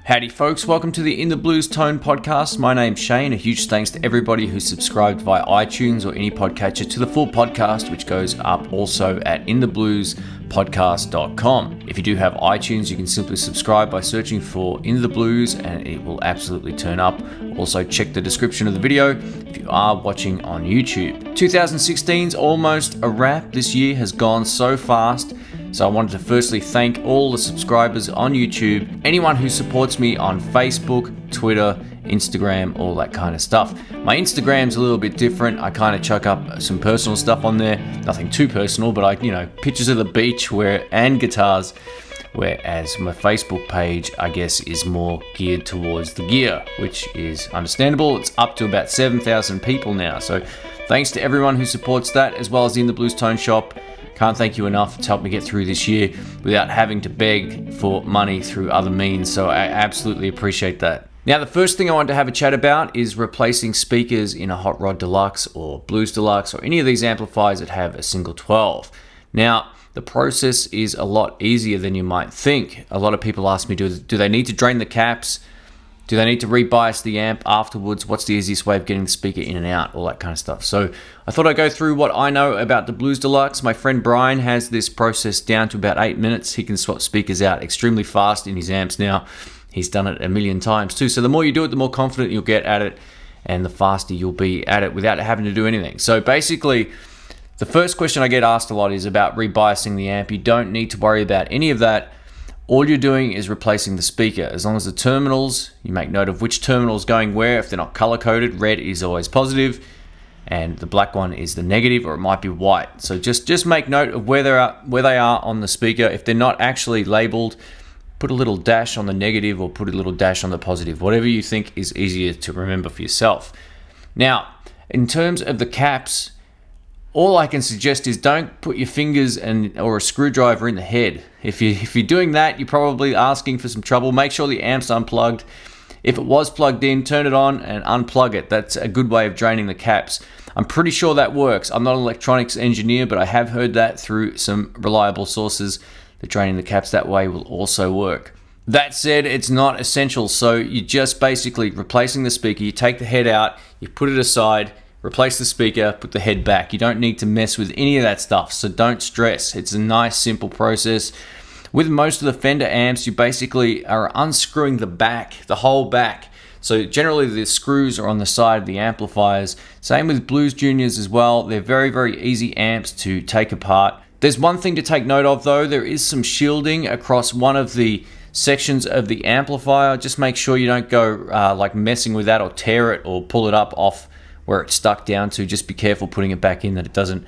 Howdy folks, welcome to the In the Blues Tone podcast. My name's Shane. A huge thanks to everybody who's subscribed via iTunes or any podcatcher to the full podcast, which goes up also at inthebluespodcast.com. If you do have iTunes, you can simply subscribe by searching for In the Blues and it will absolutely turn up. Also check the description of the video if you are watching on YouTube. 2016's almost a wrap. This year has gone so fast. So I wanted to firstly thank all the subscribers on YouTube, anyone who supports me on Facebook, Twitter, Instagram, all that kind of stuff. My Instagram's a little bit different. I kind of chuck up some personal stuff on there. Nothing too personal, but pictures of the beach and guitars. Whereas my Facebook page, I guess, is more geared towards the gear, which is understandable. It's up to about 7,000 people now. So thanks to everyone who supports that, as well as the In the Blues Tone shop. Can't thank you enough. It's helped me get through this year without having to beg for money through other means, so I absolutely appreciate that. Now, the first thing I want to have a chat about is replacing speakers in a Hot Rod Deluxe or Blues Deluxe or any of these amplifiers that have a single 12. Now, the process is a lot easier than you might think. A lot of people ask me, do they need to drain the caps? Do they need to rebias the amp afterwards? What's the easiest way of getting the speaker in and out? All that kind of stuff. So I thought I'd go through what I know about the Blues Deluxe. My friend Brian has this process down to about 8 minutes. He can swap speakers out extremely fast in his amps now. He's done it a million times too. So the more you do it, the more confident you'll get at it and the faster you'll be at it without having to do anything. So basically, the first question I get asked a lot is about rebiasing the amp. You don't need to worry about any of that. All you're doing is replacing the speaker. As long as the terminals, you make note of which terminal is going where. If they're not color-coded, red is always positive, and the black one is the negative, or it might be white. So just make note of where they are on the speaker. If they're not actually labeled, put a little dash on the negative or put a little dash on the positive, whatever you think is easier to remember for yourself. Now, in terms of the caps, all I can suggest is don't put your fingers or a screwdriver in the head. If you're doing that, you're probably asking for some trouble. Make sure the amp's unplugged. If it was plugged in, turn it on and unplug it. That's a good way of draining the caps. I'm pretty sure that works. I'm not an electronics engineer, but I have heard that through some reliable sources that draining the caps that way will also work. That said, it's not essential. So you're just basically replacing the speaker. You take the head out, you put it aside, replace the speaker, put the head back. You don't need to mess with any of that stuff, so don't stress. It's a nice, simple process. With most of the Fender amps, you basically are unscrewing the back, the whole back. So generally the screws are on the side of the amplifiers. Same with Blues Juniors as well. They're very, very easy amps to take apart. There's one thing to take note of though. There is some shielding across one of the sections of the amplifier. Just make sure you don't go like messing with that or tear it or pull it up off where it's stuck down to. Just be careful putting it back in, that it doesn't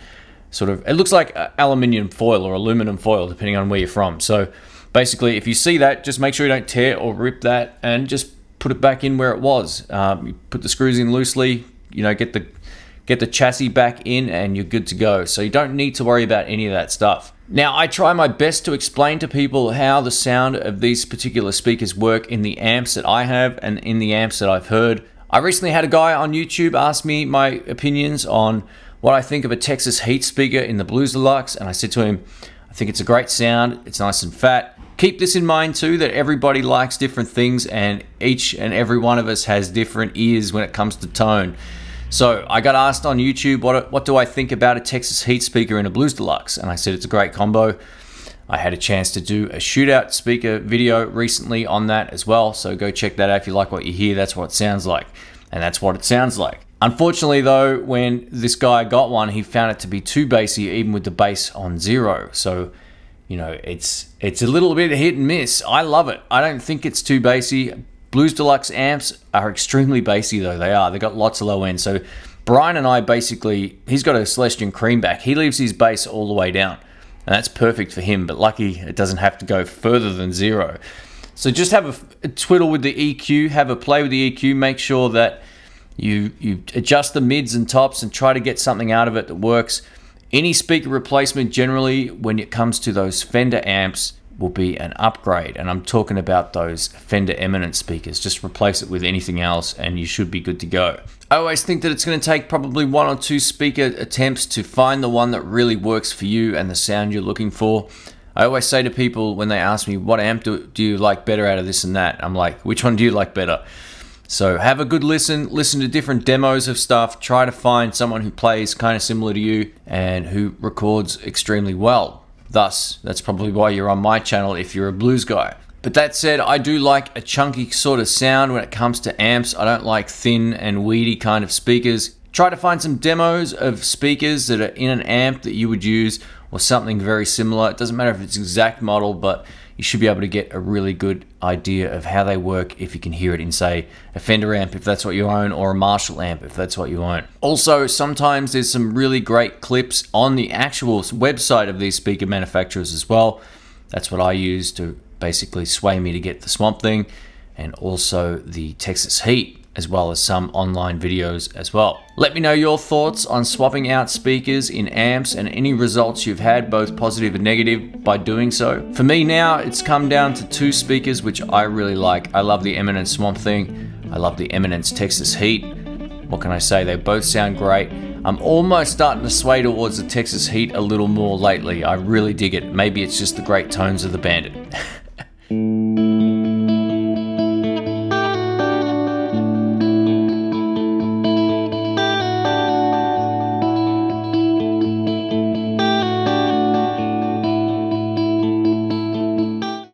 it looks like aluminium foil or aluminum foil depending on where you're from. So basically, if you see that, just make sure you don't tear or rip that and just put it back in where it was. You put the screws in loosely, get the chassis back in and you're good to go. So you don't need to worry about any of that stuff. Now, I try my best to explain to people how the sound of these particular speakers work in the amps that I have and in the amps that I've heard. I recently had a guy on YouTube ask me my opinions on what I think of a Texas Heat speaker in the Blues Deluxe, and I said to him, I think it's a great sound, it's nice and fat. Keep this in mind too, that everybody likes different things and each and every one of us has different ears when it comes to tone. So I got asked on YouTube, what do I think about a Texas Heat speaker in a Blues Deluxe? And I said it's a great combo. I had a chance to do a shootout speaker video recently on that as well, so go check that out if you like what you hear. That's what it sounds like, and that's what it sounds like. Unfortunately though, when this guy got one, he found it to be too bassy even with the bass on 0. So, it's a little bit hit and miss. I love it. I don't think it's too bassy. Blues Deluxe amps are extremely bassy though, they are. They've got lots of low end. So Brian and I he's got a Celestion Creamback. He leaves his bass all the way down. And that's perfect for him, but lucky it doesn't have to go further than 0. So just have a twiddle with the EQ, have a play with the EQ, make sure that you adjust the mids and tops and try to get something out of it that works. Any speaker replacement generally, when it comes to those Fender amps, will be an upgrade. And I'm talking about those Fender Eminence speakers. Just replace it with anything else and you should be good to go. I always think that it's going to take probably 1 or 2 speaker attempts to find the one that really works for you and the sound you're looking for. I always say to people when they ask me, what amp do you like better out of this and that? I'm like, which one do you like better? So have a good listen to different demos of stuff, try to find someone who plays kind of similar to you and who records extremely well. Thus, that's probably why you're on my channel if you're a blues guy. But that said, I do like a chunky sort of sound when it comes to amps. I don't like thin and weedy kind of speakers. Try to find some demos of speakers that are in an amp that you would use or something very similar. It doesn't matter if it's exact model, but you should be able to get a really good idea of how they work if you can hear it in, say, a Fender amp if that's what you own, or a Marshall amp if that's what you own. Also, sometimes there's some really great clips on the actual website of these speaker manufacturers as well. That's what I use to basically sway me to get the Swamp Thing, and also the Texas Heat, as well as some online videos as well. Let me know your thoughts on swapping out speakers in amps and any results you've had, both positive and negative, by doing so. For me now, it's come down to two speakers which I really like. I love the Eminence Swamp Thing. I love the Eminence Texas Heat. What can I say? They both sound great. I'm almost starting to sway towards the Texas Heat a little more lately. I really dig it. Maybe it's just the great tones of the Bandit.